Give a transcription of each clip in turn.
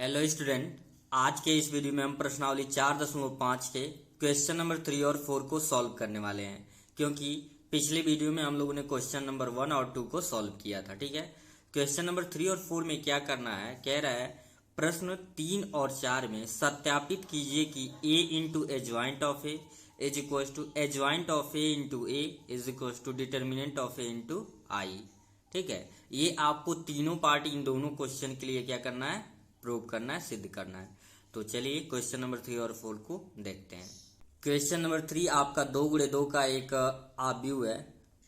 Hello student, आज के इस वीडियो में हम प्रश्नावली 4.5 के क्वेश्चन नंबर 3 और 4 को सॉल्व करने वाले हैं। क्योंकि पिछले वीडियो में हम लोगों ने क्वेश्चन नंबर 1 और 2 को सॉल्व किया था। ठीक है, क्वेश्चन नंबर 3 और 4 में क्या करना है, कह रहा है प्रश्न 3 और 4 में सत्यापित कीजिए कि a into adjoint of A is equal to adjoint of A into A is equal to determinant of A into I. ठीक है, ये आपको तीनों पार्ट इन दोनों क्वेश्चन के लिए क्या करना है, प्रूव करना है, सिद्ध करना है। तो चलिए क्वेश्चन नंबर 3 और 4 को देखते हैं। क्वेश्चन नंबर 3 आपका 2 × 2 का एक आव्यूह है,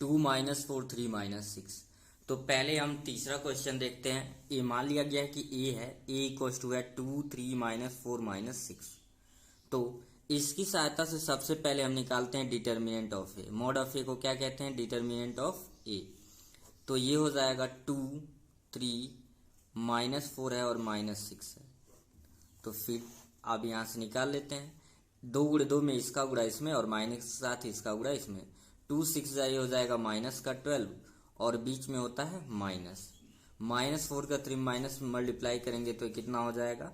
2 - 4 3 - 6। तो पहले हम तीसरा क्वेश्चन देखते हैं। ए मान लिया गया है कि ए है, ए इक्वल टू है 2 3 - 4 - 6। तो इसकी सहायता से सबसे पहले हम निकालते हैं determinant of A. Mod of A को क्या कहते हैं, डिटर्मिनेंट ऑफ ए। तो ये हो जाएगा 2 3 -4 है और -6 है। तो फिर अब यहाँ से निकाल लेते हैं। 2 × 2 में इसका गुणा इसमें और माइनस के साथ इसका गुणा इसमें। 2 6 ये हो जाएगा माइनस का 12 और बीच में होता है माइनस। -4 का 3 माइनस मल्टीप्लाई करेंगे तो कितना हो जाएगा,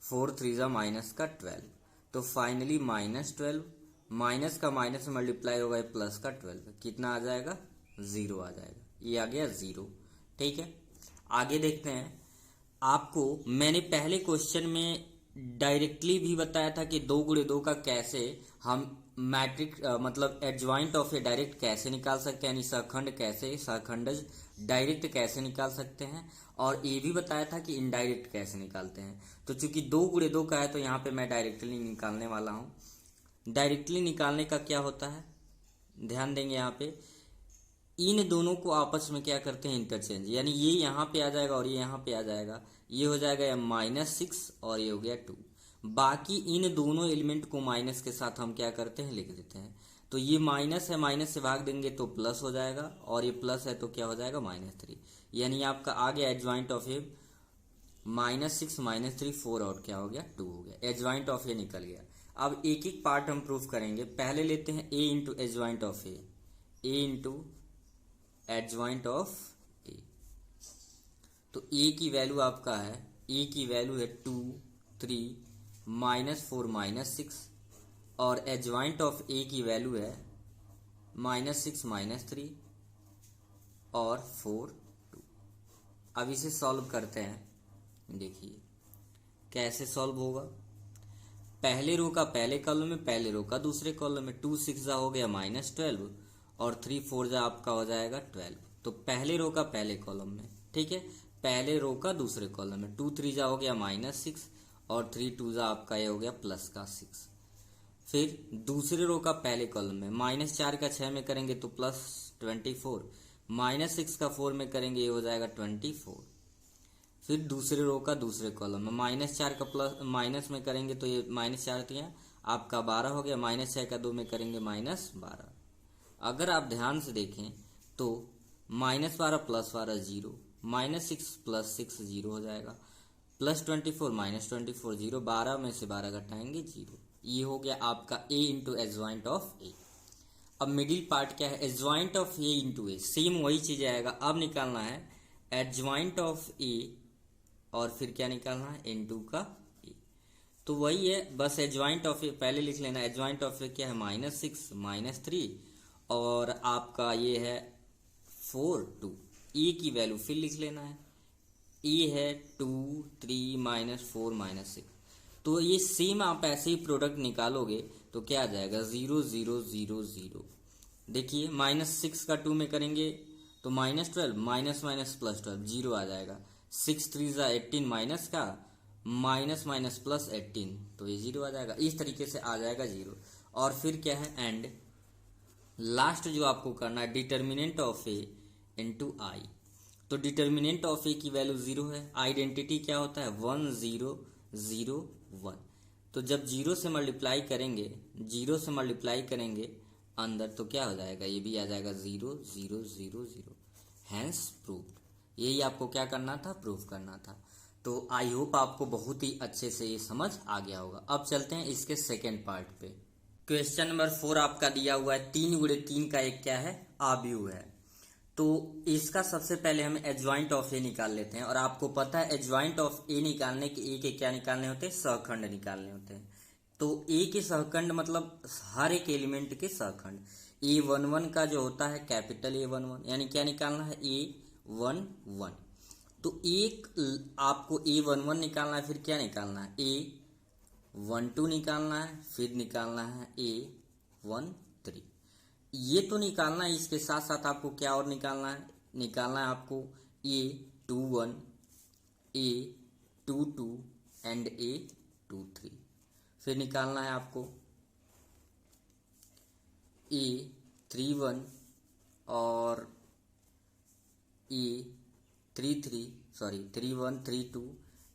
4 3 माइनस का 12। तो फाइनली -12 माइनस का माइनस मल्टीप्लाई होगा प्लस का 12, कितना आ जाएगा, 0 आ जाएगा। ये आ गया 0। ठीक है, आगे देखते हैं। आपको मैंने पहले क्वेश्चन में डायरेक्टली भी बताया था कि 2 × 2 का कैसे हम मैट्रिक मतलब एडजॉइंट ऑफ ए डायरेक्ट कैसे निकाल सकते हैं, यानी सहखंड कैसे, सहखंडज डायरेक्ट कैसे निकाल सकते हैं। और ये भी बताया था कि इनडायरेक्ट कैसे निकालते हैं। तो चूंकि 2 × 2 का है तो यहाँ पे मैं डायरेक्टली निकालने वाला हूँ। डायरेक्टली निकालने का क्या होता है, ध्यान देंगे यहाँ पे। इन दोनों को आपस में क्या करते हैं, इंटरचेंज, यानी ये यहाँ पे आ जाएगा और ये यहाँ पे आ जाएगा। ये हो जाएगा -6 और ये हो गया 2। बाकी इन दोनों एलिमेंट को माइनस के साथ हम क्या करते हैं, लिख देते हैं। तो ये माइनस है, माइनस से भाग देंगे तो प्लस हो जाएगा और ये प्लस है तो क्या हो जाएगा, -3। यानी आपका आ गया एडजॉइंट ऑफ ए -6 -3 4 और क्या हो गया, 2 हो गया। एडजॉइंट ऑफ ए निकल गया। अब एक एक पार्ट हम प्रूफ करेंगे। पहले लेते हैं A into adjoint of A, A into adjoint of A. तो ए की वैल्यू आपका है, ए की वैल्यू है 2 3 -4 -6 और एडजॉइंट ऑफ ए की वैल्यू है -6 -3 और 4 2। अब इसे सॉल्व करते हैं। देखिए कैसे सॉल्व होगा। पहले रो का पहले कॉलम में, पहले रो का दूसरे कॉलम में। 2 6 हो गया -12 और 3 4 आपका हो जाएगा 12। तो पहले रो का पहले कॉलम में, ठीक है, पहले रो का दूसरे कॉलम में। 2 3 हो गया -6 और 3 2 आपका ये हो गया प्लस का 6। फिर दूसरे रो का पहले कॉलम में -4 का 6 में करेंगे तो +24, -6 का 4 में करेंगे ये हो जाएगा 24। फिर दूसरे रो का दूसरे कॉलम में -4 का प्लस माइनस में करेंगे तो ये -4 दिया आपका 12 हो गया। -6 का 2 में करेंगे -12। अगर आप ध्यान से देखें तो -12 + 12 0, -6 + 6 0 हो जाएगा, +24 -24 0, 12 में से 12 घटाएंगे 0। ये हो गया आपका a इंटू एडजॉइंट ऑफ ए। अब मिडिल पार्ट क्या है, adjoint of A into A, same वही चीज आएगा। अब निकालना है एडजॉइंट ऑफ ए और फिर क्या निकालना है, इनटू का ए। तो वही है, बस एडजॉइंट ऑफ ए पहले लिख लेना। एडजॉइंट ऑफ ए क्या है, -6 -3 और आपका ये है 4 2। ए की वैल्यू फिर लिख लेना है, ए है 2 3 -4 -6। तो ये सेम आप ऐसे ही प्रोडक्ट निकालोगे तो क्या आ जाएगा, 0 0 0 0। देखिए -6 का 2 में करेंगे तो -12 माइनस माइनस +12 0 आ जाएगा। 6 3 18 माइनस का माइनस माइनस प्लस 18 तो ये 0 आ जाएगा। इस तरीके से आ जाएगा 0। और फिर क्या है, एंड लास्ट जो आपको करना है डिटर्मिनेंट ऑफ ए इंटू आई। तो डिटर्मिनेंट ऑफ ए की वैल्यू 0 है। आइडेंटिटी क्या होता है, 1 0 0 1। तो जब 0 से मल्टीप्लाई करेंगे, 0 से मल्टीप्लाई करेंगे अंदर तो क्या हो जाएगा, ये भी आ जाएगा 0 0 0 0। Hence proved. यही आपको क्या करना था, प्रूव करना था। तो आई होप आपको बहुत ही अच्छे से ये समझ आ गया होगा। अब चलते हैं इसके सेकेंड पार्ट पे। क्वेश्चन नंबर 4 आपका दिया हुआ है 3 × 3 का एक क्या है, आव्यूह है। तो इसका सबसे पहले हम एडजॉइंट ऑफ ए निकाल लेते हैं। और आपको पता है एडजॉइंट ऑफ ए निकालने के ए के क्या निकालने होते हैं, सहखंड निकालने होते हैं। तो ए के सहखंड मतलब हर एक एलिमेंट के सहखंड। A11 का जो होता है कैपिटल A11, यानी क्या निकालना है, A11। तो एक आपको A11 निकालना है, फिर क्या निकालना है, A12 निकालना है, फिर निकालना है A13। ये तो निकालना है, इसके साथ साथ आपको क्या और निकालना है आपको A21, A22 एंड A23। फिर निकालना है आपको A31 और A31, 32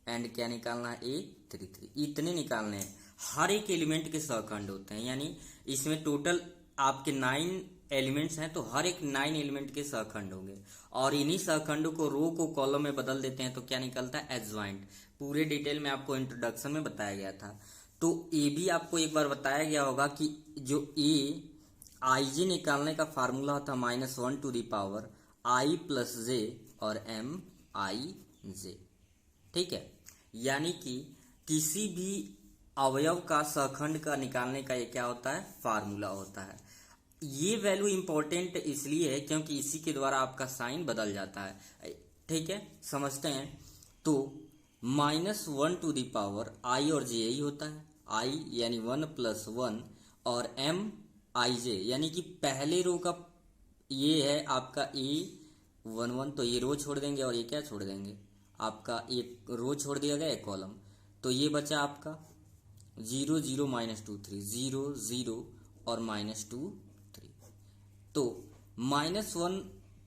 एंड क्या निकालना है, A33। इतने निकालने हैं। हर एक एलिमेंट के सहखंड होते हैं, यानी इसमें टोटल आपके 9 एलिमेंट्स हैं, तो हर एक 9 एलिमेंट के सहखंड होंगे। और इन्हीं सहखंडों को रो को कॉलम में बदल देते हैं, तो क्या निकलता है, एडजॉइंट। पूरे डिटेल में आपको इंट्रोडक्शन में बताया गया था। तो ए भी आपको एक बार बताया गया होगा कि जो आई निकालने का फार्मूला होता है -1 to the power i plus J और MIJ। ठीक है, यानी कि किसी भी अवयव का सहखंड का निकालने का ये क्या होता है, फार्मूला होता है। ये वैल्यू इंपॉर्टेंट इसलिए है क्योंकि इसी के द्वारा आपका साइन बदल जाता है। ठीक है, समझते हैं। तो -1 टू द पावर i और j यही होता है, i यानी 1 + 1 और MIJ यानी कि पहले रो का ये है आपका A11, तो ये रो छोड़ देंगे और ये क्या छोड़ देंगे, आपका एक रो छोड़ दिया गया, एक कॉलम। तो ये बचा आपका 0 0 -2 3 0 0 और -2 3। तो -1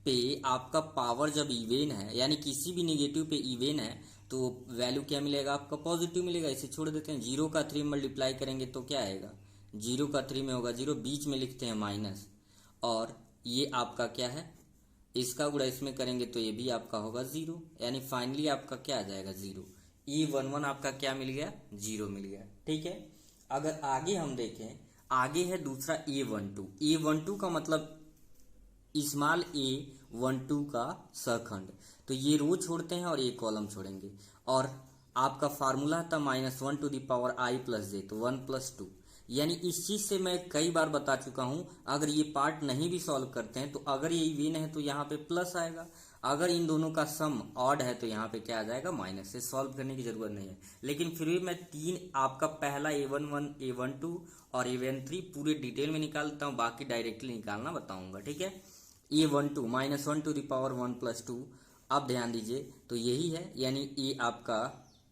पे आपका पावर जब इवेन है, यानी किसी भी निगेटिव पे इवेन है, तो वैल्यू क्या मिलेगा, आपका पॉजिटिव मिलेगा। इसे छोड़ देते हैं। 0 का 3 मल्टीप्लाई करेंगे तो क्या आएगा, 0 का 3 में होगा 0, बीच में लिखते हैं माइनस, और ये आपका क्या है, इसका गुणा इसमें करेंगे तो ये भी आपका होगा 0, यानी फाइनली आपका क्या आ जाएगा, 0। E11 आपका क्या मिल गया, 0 मिल गया। ठीक है, अगर आगे हम देखें, आगे है दूसरा A12। A12 का मतलब स्मॉल A12 का सहखंड। तो ये रो छोड़ते हैं और ये कॉलम छोड़ेंगे, और आपका फार्मूला था -1 to the power i plus J, तो 1 + 2। यानी इस चीज से मैं कई बार बता चुका हूं, अगर ये पार्ट नहीं भी सॉल्व करते हैं तो अगर ये इवेन है तो यहाँ पे प्लस आएगा, अगर इन दोनों का सम ऑड है तो यहाँ पे क्या आ जाएगा, माइनस। से सॉल्व करने की जरूरत नहीं है। लेकिन फिर भी मैं 3 आपका पहला A11, A12 और A13 पूरे डिटेल में निकालता हूँ, बाकी डायरेक्टली निकालना बताऊंगा। ठीक है, A12 -1 टू द पावर 1 + 2। अब ध्यान दीजिए, तो यही है, यानी ये आपका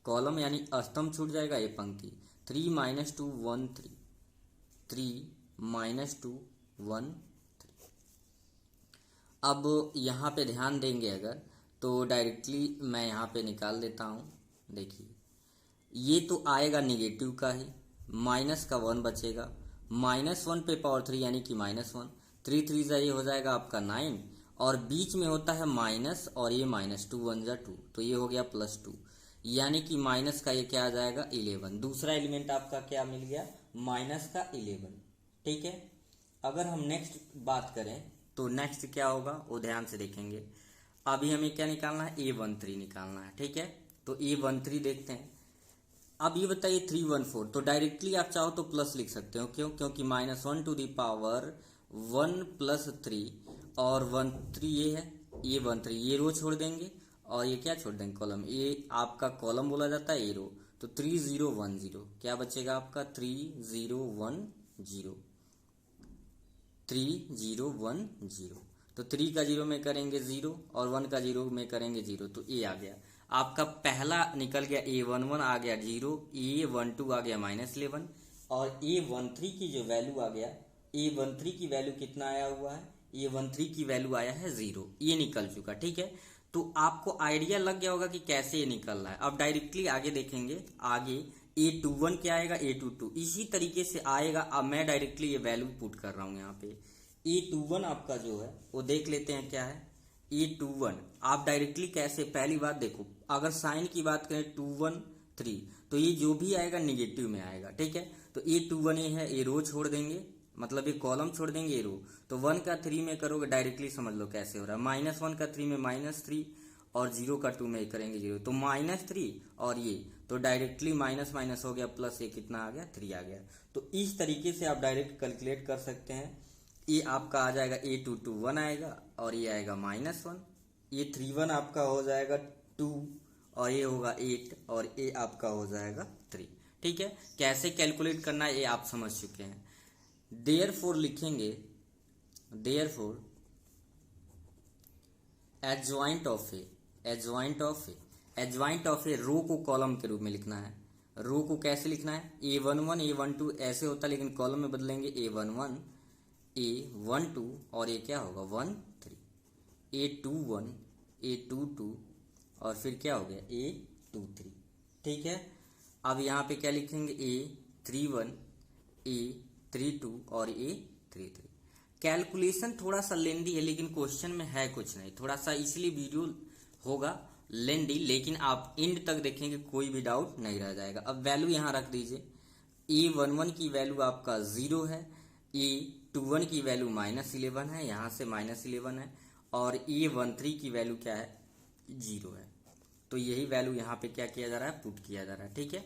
कॉलम यानी स्तंभ छूट जाएगा, ये पंक्ति 3 - 2 1 3 3 - 2 1 3। अब यहाँ पे ध्यान देंगे अगर, तो डायरेक्टली मैं यहाँ पे निकाल देता हूँ। देखिए, ये तो आएगा निगेटिव का ही, माइनस का 1 बचेगा, -1 पे पावर 3 यानी कि -1, 3 3 ये हो जाएगा आपका 9, और बीच में होता है माइनस, और ये -2 1 जा 2, तो ये हो गया +2, यानी कि माइनस का ये क्या आ जाएगा, 11। दूसरा एलिमेंट आपका क्या मिल गया, -11। ठीक है, अगर हम नेक्स्ट बात करें तो नेक्स्ट क्या होगा वो ध्यान से देखेंगे। अभी हमें क्या निकालना है, A13 निकालना है। ठीक है, तो A13 देखते हैं। अब ये बताइए 314, तो डायरेक्टली आप चाहो तो प्लस लिख सकते हो, क्यों, क्योंकि -1 टू द पावर 1 + 3 और 1 3 ये है, A13 ये रो छोड़ देंगे और ये क्या छोड़ देंगे, कॉलम। ये आपका कॉलम बोला जाता है, ये रो। तो 3 0 1 0 क्या बचेगा आपका, 3 0 1 0 3 0 1 0। तो 3 का 0 में करेंगे 0 और 1 का 0 में करेंगे 0, तो ए आ गया आपका। पहला निकल गया, A11 आ गया 0, A12 आ गया -11, और A13 की जो वैल्यू आ गया, A13 की वैल्यू कितना आया हुआ है, A13 की वैल्यू आया है 0, ये निकल चुका। ठीक है, तो आपको आइडिया लग गया होगा कि कैसे ये निकल रहा है। अब डायरेक्टली आगे देखेंगे, आगे A21 क्या आएगा, A22 इसी तरीके से आएगा। अब मैं डायरेक्टली ये वैल्यू पुट कर रहा हूँ यहाँ पे। A21 आपका जो है वो देख लेते हैं क्या है, A21 आप डायरेक्टली कैसे, पहली बात देखो, अगर साइन की बात करें 2 1 3, तो ये जो भी आएगा निगेटिव में आएगा। ठीक है, तो A21 ये है, ये रो छोड़ देंगे, मतलब ये कॉलम छोड़ देंगे ये रो। तो 1 का 3 में करोगे डायरेक्टली समझ लो कैसे हो रहा है। -1 का 3 में -3 और 0 का 2 में करेंगे 0, तो -3 और ये तो डायरेक्टली माइनस माइनस हो गया प्लस, ये कितना आ गया 3 आ गया। तो इस तरीके से आप डायरेक्ट कैलकुलेट कर सकते हैं। ये आपका आ जाएगा A221 आएगा और ये आएगा -1, ये 31 आपका हो जाएगा 2 और ये होगा 8 और ये आपका हो जाएगा 3। ठीक है, कैसे कैलकुलेट करना है ये आप समझ चुके हैं। देयरफॉर लिखेंगे, therefore adjoint of A, adjoint of A, adjoint of A row को कॉलम के रूप में लिखना है। रो को कैसे लिखना है, A11 A12 ऐसे होता है, लेकिन कॉलम में बदलेंगे A11 A12 और ये क्या होगा 1 3, A21 A22 और फिर क्या हो गया A23। ठीक है, अब यहाँ पे क्या लिखेंगे A31 A32 और A33। कैलकुलेशन थोड़ा सा लेंदी है, लेकिन क्वेश्चन में है कुछ नहीं, थोड़ा सा इसलिए वीडियो होगा लेंदी, लेकिन आप एंड तक देखेंगे कोई भी डाउट नहीं रह जाएगा। अब वैल्यू यहाँ रख दीजिए, A11 की वैल्यू आपका 0 है, A21 की वैल्यू -11 है, यहाँ से -11 है, और A13 की वैल्यू क्या है 0 है। तो यही वैल्यू यहाँ पे क्या किया जा रहा है, पुट किया जा रहा है। ठीक है,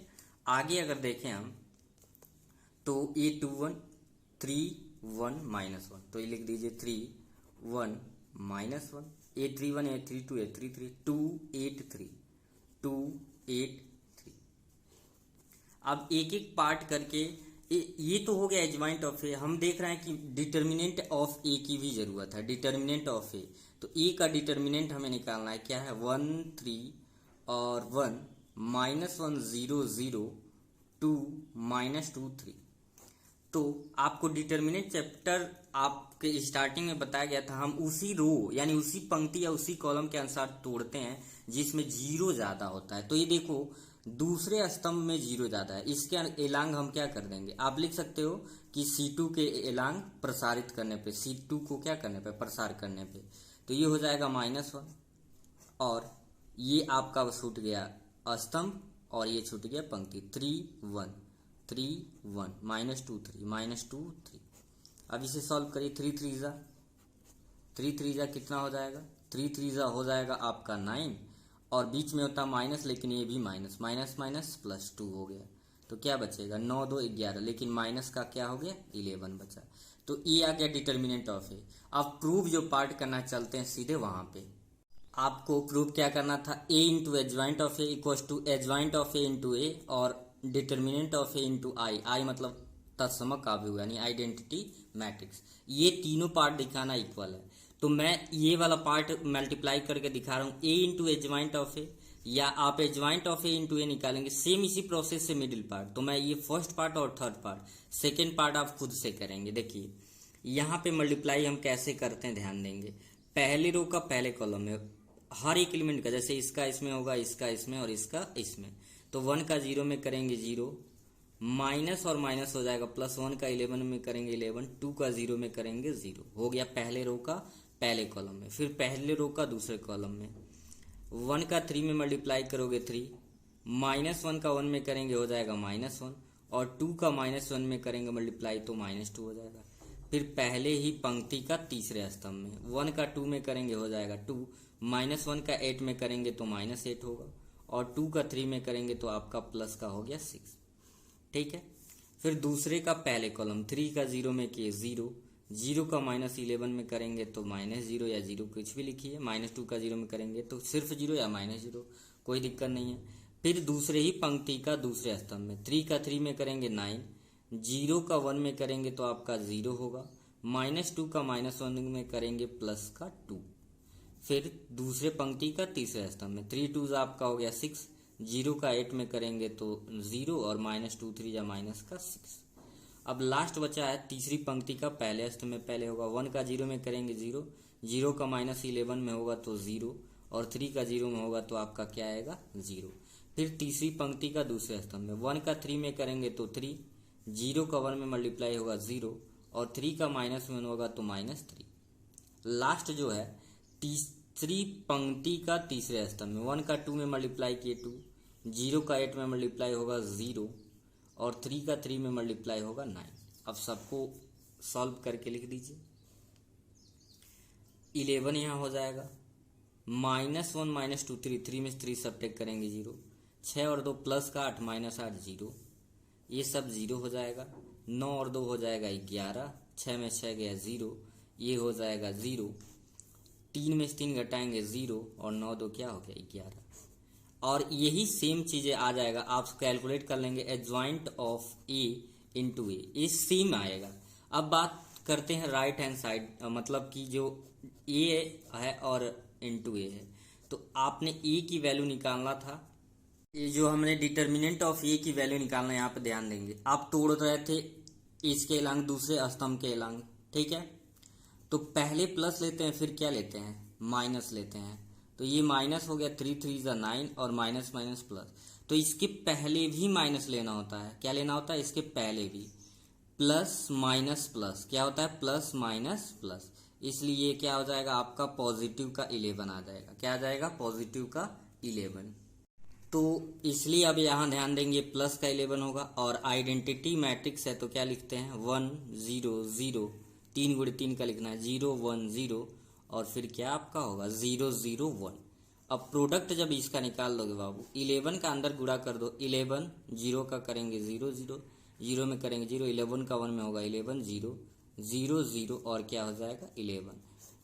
आगे अगर देखें हम तो A21 3 1 -1, तो ये लिख दीजिए 3 1 -1, A31 A32 A33 2 8 3 2 8 3। अब एक एक पार्ट करके ये तो हो गया एडजॉइंट ऑफ ए। हम देख रहे हैं कि डिटर्मिनेंट ऑफ ए की भी जरूरत है, डिटर्मिनेंट ऑफ ए। तो ए का डिटर्मिनेंट हमें निकालना है, क्या है 1 3 और 1 -1 0 0 2 -2 3। तो आपको डिटर्मिनेंट चैप्टर आपके स्टार्टिंग में बताया गया था, हम उसी रो यानी उसी पंक्ति या उसी कॉलम के अनुसार तोड़ते हैं जिसमें 0 ज्यादा होता है। तो ये देखो दूसरे स्तंभ में 0 ज्यादा है, इसके एलांग हम क्या कर देंगे, आप लिख सकते हो कि C2 के एलांग प्रसारित करने पे, C2 को क्या करने पे, प्रसार करने पे, तो ये हो जाएगा -1 और ये आपका छूट गया स्तंभ और ये छूट गया पंक्ति 3 1 3 1 -2 3 -2 3। अब इसे सॉल्व करिए, 3 3 जा कितना हो जाएगा, 3 3 जा हो जाएगा आपका 9 और बीच में होता माइनस, लेकिन ये भी माइनस माइनस +2 हो गया। तो क्या बचेगा 9 2 11, लेकिन माइनस का क्या हो गया 11 बचा। तो ये आ गया डिटर्मिनेंट ऑफ ए। अब प्रूव जो पार्ट करना चलते हैं सीधे वहां पे। आपको प्रूव क्या करना था, a into adjoint of A equals to adjoint of A into A और determinant of A into I मतलब तत्समक अवयव यानी आइडेंटिटी मैट्रिक्स। ये तीनों पार्ट दिखाना इक्वल है। तो मैं ये वाला पार्ट मल्टीप्लाई करके दिखा रहा हूँ, a इंटू एडजॉइंट ऑफ ए, या आप एडजॉइंट ऑफ ए इंटू ए निकालेंगे, सेम इसी प्रोसेस से मिडिल पार्ट। तो मैं ये फर्स्ट पार्ट और थर्ड पार्ट, सेकेंड पार्ट आप खुद से करेंगे। देखिए यहाँ पे मल्टीप्लाई हम कैसे करते हैं ध्यान देंगे, पहले रो का पहले कॉलम में हर एक एलिमेंट का, जैसे इसका इसमें होगा, इसका इसमें और इसका इसमें, तो 1 का 0 में करेंगे 0, माइनस और माइनस हो जाएगा, +1 का 11 में करेंगे 11, 2 का 0 में करेंगे 0, हो गया पहले रो का पहले कॉलम में। फिर पहले रो का दूसरे कॉलम में 1 का 3 में मल्टीप्लाई करोगे 3, -1 का 1 में करेंगे हो जाएगा -1 और 2 का -1 में करेंगे मल्टीप्लाई तो -2 हो जाएगा। फिर पहले ही पंक्ति का तीसरे स्तंभ में 1 का 2 में करेंगे हो जाएगा 2, -1 का 8 में करेंगे तो -8 होगा और 2 का 3 में करेंगे तो आपका प्लस का हो गया 6। ठीक है, फिर दूसरे का पहले कॉलम 3 का 0 में किए 0, 0 का -11 में करेंगे तो -0 या 0 कुछ भी लिखिए, -2 का 0 में करेंगे तो सिर्फ 0 या -0 कोई दिक्कत नहीं है। फिर दूसरे ही पंक्ति का दूसरे स्तंभ में 3 का 3 में करेंगे 9, 0 का 1 में करेंगे तो आपका 0 होगा, -2 का -1 में करेंगे प्लस का 2। फिर दूसरे पंक्ति का तीसरे स्तंभ में 3 2 आपका हो गया 6, 0 का 8 में करेंगे तो 0 और -2 3 या माइनस का 6। अब लास्ट बचा है तीसरी पंक्ति का पहले स्तंभ में, पहले होगा 1 का 0 में करेंगे 0, 0 का -11 में होगा तो 0 और 3 का 0 में होगा तो आपका क्या आएगा 0। फिर तीसरी पंक्ति का दूसरे स्तंभ में 1 का 3 में करेंगे तो 3, 0 का 1 में मल्टीप्लाई होगा 0 और 3 का -1 होगा तो -3। लास्ट जो है तीसरी पंक्ति का तीसरे स्तंभ में 1 का 2 में मल्टीप्लाई किए 2, 0 का 8 में मल्टीप्लाई होगा 0 और 3 का 3 में मल्टीप्लाई होगा 9। अब सबको सॉल्व करके लिख दीजिए। 11 यहाँ हो जाएगा, -1 -2 3 में 3 सब्ट्रैक्ट करेंगे 0, 6 और 2 +8 -8 0, ये सब 0 हो जाएगा। 9 और 2 हो जाएगा 11, 6 में 6 गया 0, ये हो जाएगा 0। 3 में 3 घटाएंगे 0 और 9 2 क्या हो गया 11। और यही सेम चीज़ें आ जाएगा, आप कैलकुलेट कर लेंगे एडजॉइंट ऑफ ए इंटू ए, ये सेम आएगा। अब बात करते हैं राइट हैंड साइड, मतलब कि जो ए है और इंटू ए है, तो आपने ए की वैल्यू निकालना था। ये जो हमने डिटर्मिनेंट ऑफ ए की वैल्यू निकालना, यहाँ पे ध्यान देंगे। आप तोड़ रहे थे इसके अलांग दूसरे स्तंभ के अलांग, ठीक है, तो पहले प्लस लेते हैं, फिर क्या लेते हैं माइनस लेते हैं। तो ये माइनस हो गया, 3 3 9 और माइनस माइनस प्लस, तो इसके पहले भी माइनस लेना होता है। क्या लेना होता है, इसके पहले भी प्लस माइनस प्लस, क्या होता है प्लस माइनस प्लस, इसलिए ये क्या हो जाएगा आपका पॉजिटिव का 11 आ जाएगा। क्या आ जाएगा पॉजिटिव का 11। तो इसलिए अब यहाँ ध्यान देंगे प्लस का 11 होगा। और आइडेंटिटी मैट्रिक्स है तो क्या लिखते हैं 1 0 0, 3 गुणे 3 का लिखना है 0 1 0, और फिर क्या आपका होगा 0 0 1। अब प्रोडक्ट जब इसका निकाल लोगे बाबू, 11 का अंदर गुणा कर दो, 11 0 का करेंगे 0 0, 0 में करेंगे 0, 11 का 1 में होगा 11 0 0 0, और क्या हो जाएगा 11।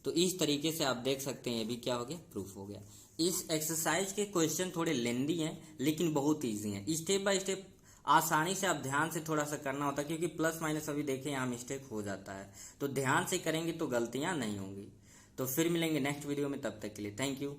तो इस तरीके से आप देख सकते हैं ये भी क्या हो गया प्रूफ हो गया। इस एक्सरसाइज के क्वेश्चन थोड़े लेंदी हैं लेकिन बहुत ईजी हैं, स्टेप बाय स्टेप आसानी से आप ध्यान से थोड़ा सा करना होता है, क्योंकि प्लस माइनस अभी देखें यहाँ मिस्टेक हो जाता है, तो ध्यान से करेंगे तो गलतियां नहीं होंगी। तो फिर मिलेंगे नेक्स्ट वीडियो में, तब तक के लिए थैंक यू।